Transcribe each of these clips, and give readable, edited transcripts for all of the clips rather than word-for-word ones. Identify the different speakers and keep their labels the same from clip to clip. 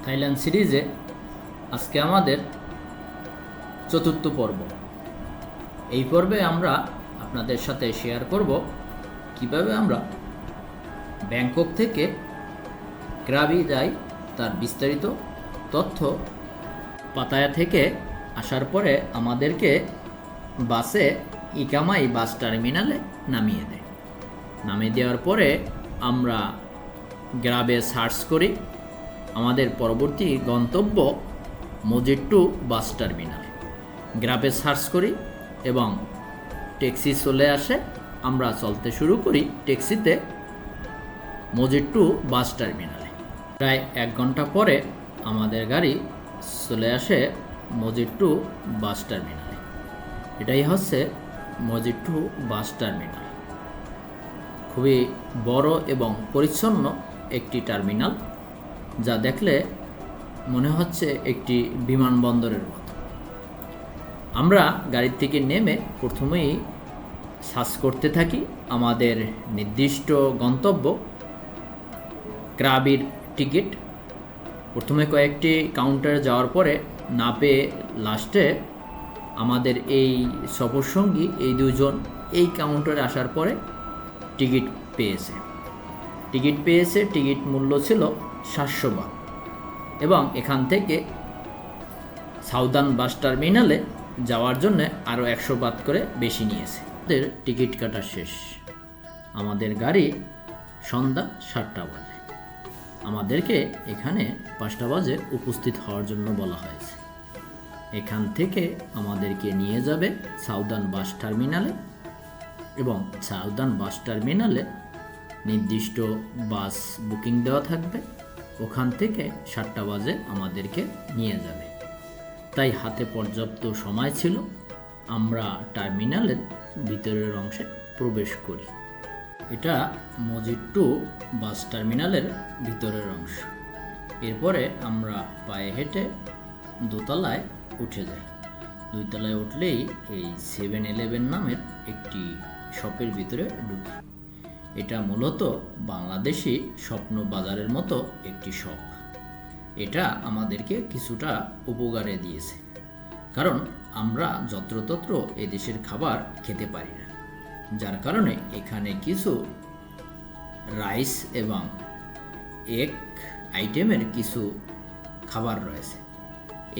Speaker 1: Thailand সিরিজে আজকে আমাদের চতুর্থ পর্ব। এই পর্বে আমরা আপনাদের সাথে শেয়ার করব কিভাবে আমরা ব্যাংকক থেকে ক্রাবি যাই, তার বিস্তারিত তথ্য। পাতায়া থেকে আসার পরে আমাদেরকে বাসে ইকামাই বাস টার্মিনালে নামিয়ে দেয়। নামিয়ে দেওয়ার পরে আমরা গ্রাবে সার্চ করি আমাদের পরবর্তী গন্তব্য মজিট্টু বাস টার্মিনাল। গ্রাবে সার্চ করি এবং ট্যাক্সি চলে আসে। আমরা চলতে শুরু করি ট্যাক্সিতে মজিট্টু বাস টার্মিনালে। প্রায় 1 ঘন্টা পরে আমাদের গাড়ি চলে আসে মজিট্টু বাস টার্মিনালে। এটাই হচ্ছে মজিট্টু বাস টার্মিনাল। খুবই বড় এবং পরিচ্ছন্ন একটি টার্মিনাল, যা দেখলে মনে হচ্ছে একটি বিমানবন্দরের মতো। আমরা গাড়ি থেকে নেমে প্রথমেই সার্চ করতে থাকি আমাদের নির্দিষ্ট গন্তব্য ক্রাবির টিকিট। প্রথমে কয়েকটি কাউন্টারে যাওয়ার পরে না পেয়ে লাস্টে আমাদের এই সফরসঙ্গী এই দুজন এই কাউন্টারে আসার পরে টিকিট পেয়েছে। টিকিট মূল্য ছিল 700 বাট এবং এখান থেকে সাউদার্ন বাস টার্মিনালে যাওয়ার জন্য আরও 100 বাট করে বেশি নিয়েছে। আমাদের টিকিট কাটা শেষ। আমাদের গাড়ি সন্ধ্যা 7টা বাজে। আমাদেরকে এখানে 5টা বাজে উপস্থিত হওয়ার জন্য বলা হয়েছে। এখান থেকে আমাদেরকে নিয়ে যাবে সাউদার্ন বাস টার্মিনালে এবং সাউদার্ন বাস টার্মিনালে নির্দিষ্ট বাস বুকিং দেওয়া থাকবে। ওখান থেকে 7টা বাজে আমাদেরকে নিয়ে যাবে। তাই হাতে পর্যাপ্ত সময় ছিল। আমরা টার্মিনালের ভিতরের অংশে প্রবেশ করি। এটা মজিট্টু বাস টার্মিনালের ভিতরের অংশ। এরপরে আমরা পায়ে হেঁটে দোতলায় উঠে যাই। 2 তলায় উঠলেই এই 7-Eleven নামের একটি শপের ভিতরে ঢুকি। এটা মূলত বাংলাদেশি স্বপ্ন বাজারের মতো একটি শপ। এটা আমাদেরকে কিছুটা উপকারে দিয়েছে, কারণ আমরা যত্রতত্র এদেশের খাবার খেতে পারি না। যার কারণে এখানে কিছু রাইস এবং এগ আইটেমের কিছু খাবার রয়েছে।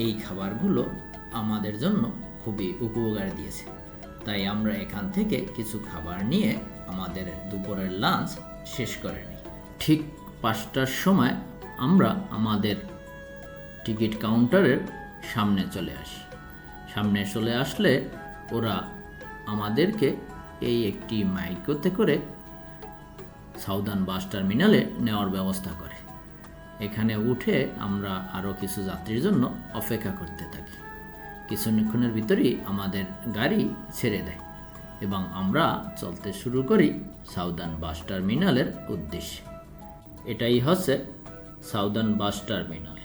Speaker 1: এই খাবারগুলো আমাদের জন্য খুবই উপকার দিয়েছে। তাই আমরা এখান থেকে কিছু খাবার নিয়ে আমাদের দুপুরের লাঞ্চ শেষ করে নিই। ঠিক 5টার সময় আমরা আমাদের টিকিট কাউন্টারের সামনে চলে আসি। সামনে চলে আসলে ওরা আমাদেরকে এই একটি মাইক্রোতে করে সাউদার্ন বাস টার্মিনালে নেওয়ার ব্যবস্থা করে। এখানে উঠে আমরা আরও কিছু যাত্রীর জন্য অপেক্ষা করতে থাকি। কিছুক্ষণের ভিতরেই আমাদের গাড়ি ছেড়ে দেয় এবং আমরা চলতে শুরু করি সাউদার্ন বাস টার্মিনালের উদ্দেশ্যে। এটাই হচ্ছে সাউদার্ন বাস টার্মিনাল।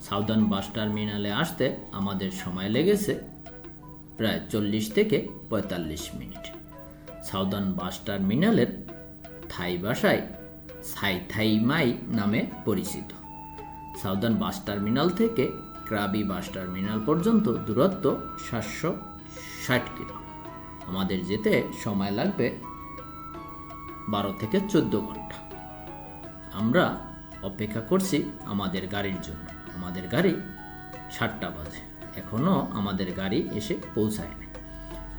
Speaker 1: সাউদার্ন বাস টার্মিনালে আসতে আমাদের সময় লেগেছে প্রায় 40 থেকে 45 মিনিট। সাউদার্ন বাস টার্মিনালের থাই ভাষায় সাইথাইমাই নামে পরিচিত। সাউদার্ন বাস টার্মিনাল থেকে ক্রাবি বাস টার্মিনাল পর্যন্ত দূরত্ব 760 কিলো। আমাদের যেতে সময় লাগবে 12 থেকে 14 ঘন্টা। আমরা অপেক্ষা করছি আমাদের গাড়ির জন্য। আমাদের গাড়ি 7টা বাজে, এখনও আমাদের গাড়ি এসে পৌঁছায়নি।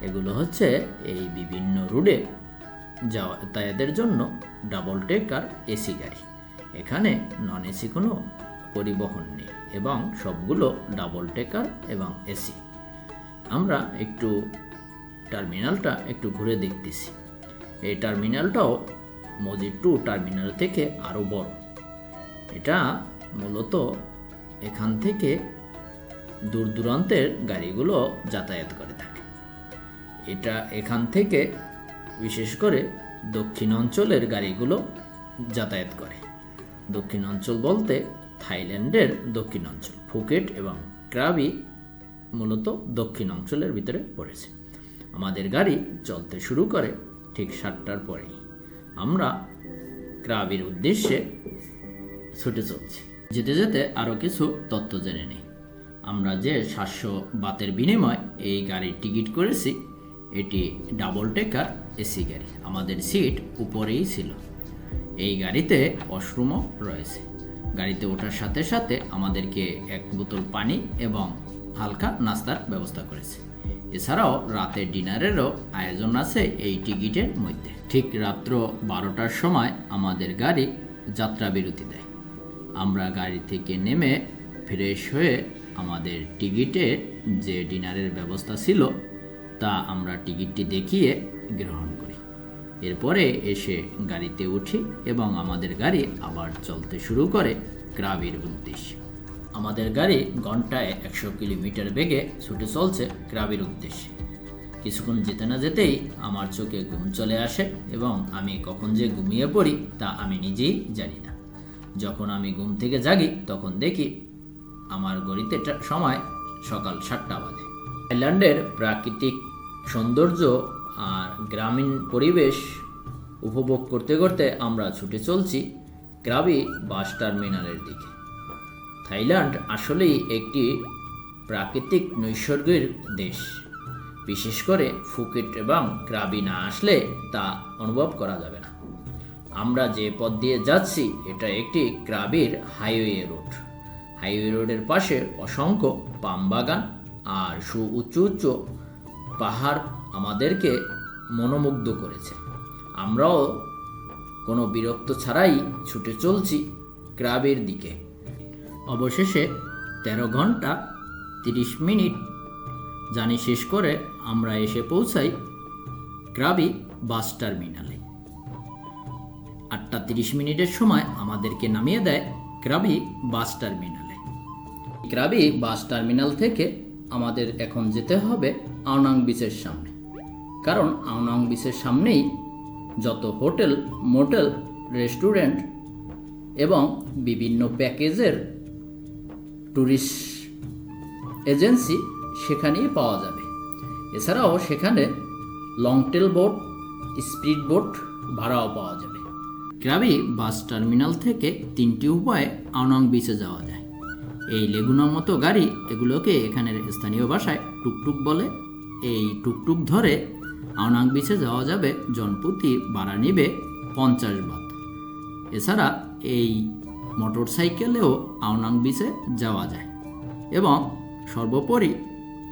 Speaker 1: এগুলো হচ্ছে এই বিভিন্ন রুটে যাতায়াতের জন্য ডাবল টেকার এসি গাড়ি। এখানে নন এসি কোনো পরিবহন নেই এবং সবগুলো ডাবল টেকার এবং এসি। আমরা একটু টার্মিনালটা একটু ঘুরে দেখতেছি। এই টার্মিনালটাও মজিট্টু টার্মিনাল থেকে আরও বড়। এটা মূলত এখান থেকে দূর দূরান্তের গাড়িগুলো যাতায়াত করে থাকে। এটা এখান থেকে বিশেষ করে দক্ষিণ অঞ্চলের গাড়িগুলো যাতায়াত করে। দক্ষিণ অঞ্চল বলতে থাইল্যান্ডের দক্ষিণ অঞ্চল, ফুকেট এবং ক্রাবি মূলত দক্ষিণ অঞ্চলের ভিতরে পড়েছে। আমাদের গাড়ি চলতে শুরু করে ঠিক 7টার পরেই। আমরা ক্রাবির উদ্দেশ্যে ছুটে চলছি। যেতে যেতে আরও কিছু তথ্য জেনে নিই। আমরা যে 700 বাতের বিনিময়ে এই গাড়ির টিকিট করেছি, এটি ডাবল টেকার এসি গাড়ি। আমাদের সিট উপরেই ছিল। এই গাড়িতে ওয়াশরুমও রয়েছে। গাড়িতে ওঠার সাথে সাথে আমাদেরকে 1 বোতল পানি এবং হালকা নাস্তার ব্যবস্থা করেছে। এছাড়াও রাতের ডিনারেরও আয়োজন আছে এই টিকিটের মধ্যে। ঠিক রাত্র 12টার সময় আমাদের গাড়ি যাত্রা বিরতি দেয়। আমরা গাড়ি থেকে নেমে ফ্রেশ হয়ে আমাদের টিকিটে যে ডিনারের ব্যবস্থা ছিল তা আমরা টিকিটটি দেখিয়ে গ্রহণ করি। এরপরে এসে গাড়িতে উঠি এবং আমাদের গাড়ি আবার চলতে শুরু করে ক্রাবির উদ্দেশ্যে। আমাদের গাড়ি ঘন্টায় 100 কিলোমিটার বেগে ছুটে চলছে ক্রাবির উদ্দেশ্যে। কিছুক্ষণ যেতে না যেতেই আমার চোখে ঘুম চলে আসে এবং আমি কখন যে ঘুমিয়ে পড়ি তা আমি নিজেই জানি না। যখন আমি ঘুম থেকে জাগি তখন দেখি আমার ঘড়িতে সময় সকাল 7টা বাজে। থাইল্যান্ডের প্রাকৃতিক সৌন্দর্য আর গ্রামীণ পরিবেশ উপভোগ করতে করতে আমরা ছুটে চলছি ক্রাবি বাস টার্মিনালের দিকে। থাইল্যান্ড আসলেই একটি প্রাকৃতিক নৈসর্গের দেশ। বিশেষ করে ফুকেট এবং ক্রাবি না আসলে তা অনুভব করা যাবে না। আমরা যে পথ দিয়ে যাচ্ছি এটা একটি ক্রাবির হাইওয়ে রোড। হাইওয়ে রোডের পাশে অসংখ্য পাম বাগান আর উঁচু উঁচু পাহাড় আমাদেরকে মনোমুগ্ধ করেছে। আমরাও কোনো বিরক্ত ছাড়াই ছুটে চলছি ক্রাবির দিকে। অবশেষে 13 ঘন্টা 30 মিনিট জার্নি শেষ করে আমরা এসে পৌঁছাই ক্রাবি বাস টার্মিনালে। 8:30 সময় আমাদেরকে নামিয়ে দেয় ক্রাবি বাস টার্মিনালে। ক্রাবি বাস টার্মিনাল থেকে আমাদের এখন যেতে হবে আওনাং বিচের সামনে, কারণ আওনাং বিচের সামনেই যত হোটেল, মোটেল, রেস্টুরেন্ট এবং বিভিন্ন প্যাকেজের ট্যুরিস্ট এজেন্সি সেখানেই পাওয়া যাবে। এছাড়াও সেখানে লংটেল বোট, স্পিড বোট ভাড়াও পাওয়া যাবে। ক্রাবি বাস টার্মিনাল থেকে 3টি উপায়ে আওনাং বিচে যাওয়া যায়। এই লেগুনার মতো গাড়ি, এগুলোকে এখানের স্থানীয় ভাষায় টুকটুক বলে। এই টুকটুক ধরে আওনাং বিচে যাওয়া যাবে। জনপ্রতি ভাড়া নিবে 50 বাত। এছাড়া এই মোটর সাইকেলেও আওনাং বিচে যাওয়া যায়। এবং সর্বোপরি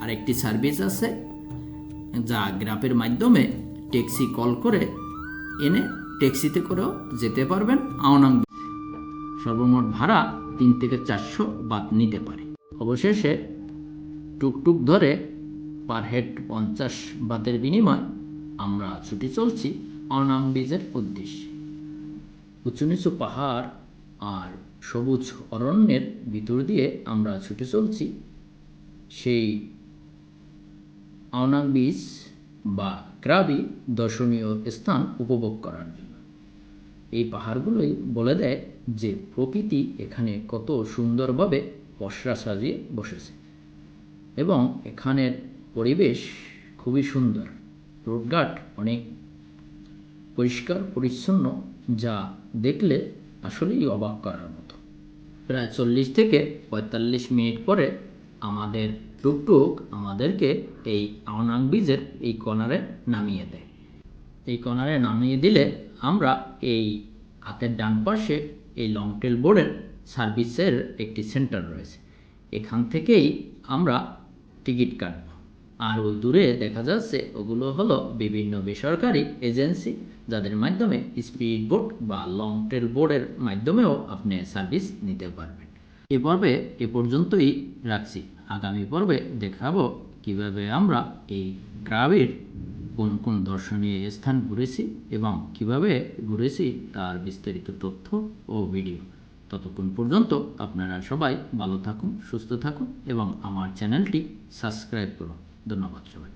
Speaker 1: আরেকটি সার্ভিস আছে যা গ্রাপের মাধ্যমে ট্যাক্সি কল করে এনে ট্যাক্সিতে করেও যেতে পারবেন আওনাং। সর্বমোট ভাড়া 3 থেকে 400 বাত নিতে পারে। অবশেষে টুকটুক ধরে পার হেড 50 বাতের বিনিময়ে আমরা ছুটে চলছি আওনাং বিচের উদ্দেশ্যে। উঁচু নিচু পাহাড় আর সবুজ অরণ্যের ভিতর দিয়ে আমরা ছুটে চলছি সেই আওনাং বিচ বা ক্রাবি দর্শনীয় স্থান উপভোগ করার জন্য। এই পাহাড়গুলোই বলে দেয় যে প্রকৃতি এখানে কত সুন্দরভাবে পসরা সাজিয়ে বসেছে এবং এখানের পরিবেশ খুবই সুন্দর। রোডঘাট অনেক পরিষ্কার পরিচ্ছন্ন, যা দেখলে আসলেই অবাক করার মতো। প্রায় 40 থেকে 45 মিনিট পরে আমাদের টুকটুক আমাদেরকে এই আওনাং বিচের এই কর্নারে নামিয়ে দেয়। এই কর্নারে নামিয়ে দিলে আমরা এই হাতের ডান পাশে এই লংটেল বোর্ডের সার্ভিসের একটি সেন্টার রয়েছে। এখান থেকেই আমরা টিকিট কাটব। আর ওই দূরে দেখা যাচ্ছে ওগুলো হলো বিভিন্ন বেসরকারি এজেন্সি, যাদের মাধ্যমে স্পিড বোট বা লংটেল বোর্ডের মাধ্যমেও আপনি সার্ভিস নিতে পারবেন। এ পর্বে এ পর্যন্তই রাখছি। আগামী পর্বে দেখাবো কিভাবে আমরা এই ক্রাবির কোন কোন দর্শনীয় স্থান ঘুরেছি এবং কিভাবে ঘুরেছি তার বিস্তারিত তথ্য ও ভিডিও। ততক্ষণ পর্যন্ত আপনারা সবাই ভালো থাকুন, সুস্থ থাকুন এবং আমার চ্যানেলটি সাবস্ক্রাইব করুন। ধন্যবাদ সবাই।